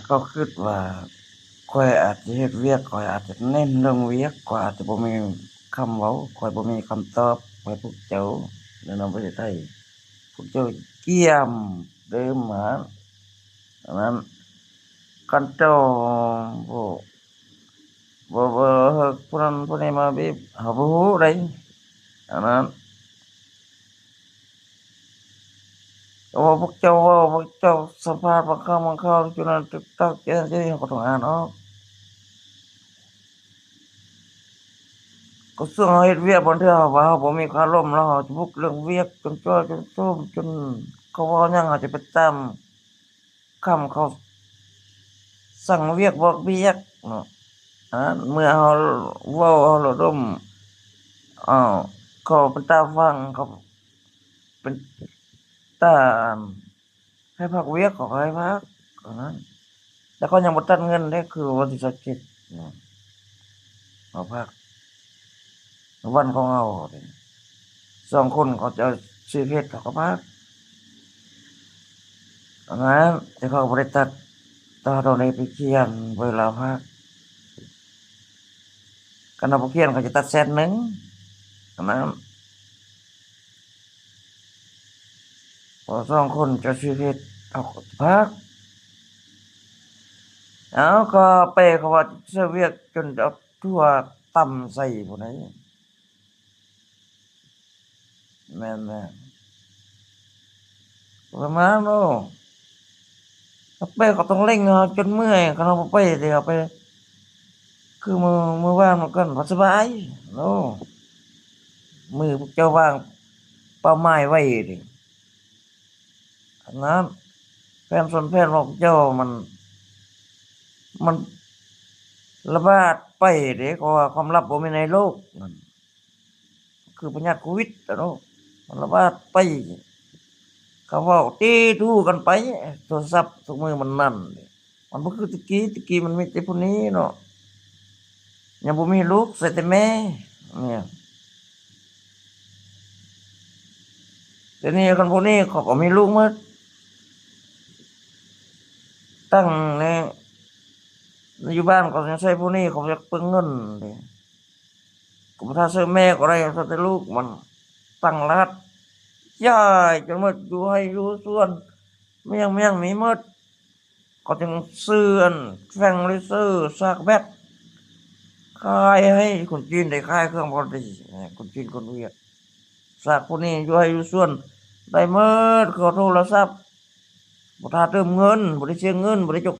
ก็คิดว่าข้อยอาจจะเฮ็ดเวียกข้อยอาจจะเน้นเรื่องเวียกข้อยอาจจะบ่มีคำเว้าข้อยบ่มีคำตอบให้พวกเจ้าในประเทศไทยพวกเจ้าเกี่ยมเดิมหาดังนั้นคันเจ้าบ่ผู้นั้นผู้นี้มาบีบเฮาบ่ฮู้เด้ดังนั้นก็ว่าพวกเจ้าเว้าพวกเจ้าสัมภาษณ์บางคำบางคราวจุนั้นจุดตักเจเฮาก็ต้องอ่านออก ก็ซึ่งเราเฮ็ดเวียกบางเทื่อว่าเราบ่มีคารมแล้วเราจะพุกเรื่องเวียกจนจ้อยจนโทรมจนเขาเว้าหยังเราจะไปตามคำเขาสั่งเวียกบอกเวียกเนาะเมื่อเราเว้าเราระดมอ้าวเขาเป็นตาฟังเขาเป็นตาให้พักเวียกเขาก็ให้พักเท่านั้นแต่เขายังบ่ตัดเงินเด้คือวันที่27เนาะเขาพักวันของเราเด้2คนเขาจะซื้อเฮ็ดเขาก็พัก อันนั้นแต่เขาบ่ได้ตัดตอนเราได้ไปเขียนเวลาพักคันเอาไปเขียนเขาจะตัด100,000อันนั้นพอ2คนเจ้าชีวิตเอาก็พักเอาก็ไปเขาว่าเสียเวียกจนเอาทั่วต่ำใส่พุ่นน่ะแม่นๆประมาณนั้นเนาะเอาไปก็ต้องเร่งเอาจนเมื่อยคันเอาบ่ไปสิเอาไปคือมื้อวานมันก็บ่สบายเนาะมื้อพวกเจ้าว่างเป้าหมายไว้ดิอันนั้นแผนส่วนแผนของเจ้ามันระบาดไปเด้เพราะว่าความลับบ่มีในโลกนั่นคือพยาธิโควิดอะเนาะมันระบาดไปเขาเว้าตีทู่กันไปโทรศัพท์ทุกมื้อมันนั่นมันบ่คือแตะกี้มันมีแต่ผู้นี้เนาะยังบ่มีลูกใส่แต่แม่เนี่ยเดี๋ยวนี้คันพวกนี้เขาก็มีลูกหมดตั้งในอยู่บ้านก็ยังใช้พวกนี้เขาอยากเปลืองเงินเด้ก็บ่ถ้าซื้อแม่ก็ได้ซะแต่ลูกมันตั้งรหัสย้ายจนหมดอยู่ให้อยู่ส่วนเมี่ยงมีหมดก็จึงซื้ออันแฟงเลเซอร์ซากแบตขายให้คนจีนได้ขายเครื่องบ่ได้คนจีนคนเวียดซากพวกนี้อยู่ให้อยู่ส่วนได้หมดเข้าโทรศัพท์บ่ท่าเติมเงินบ่ได้เสียเงินบ่ได้จก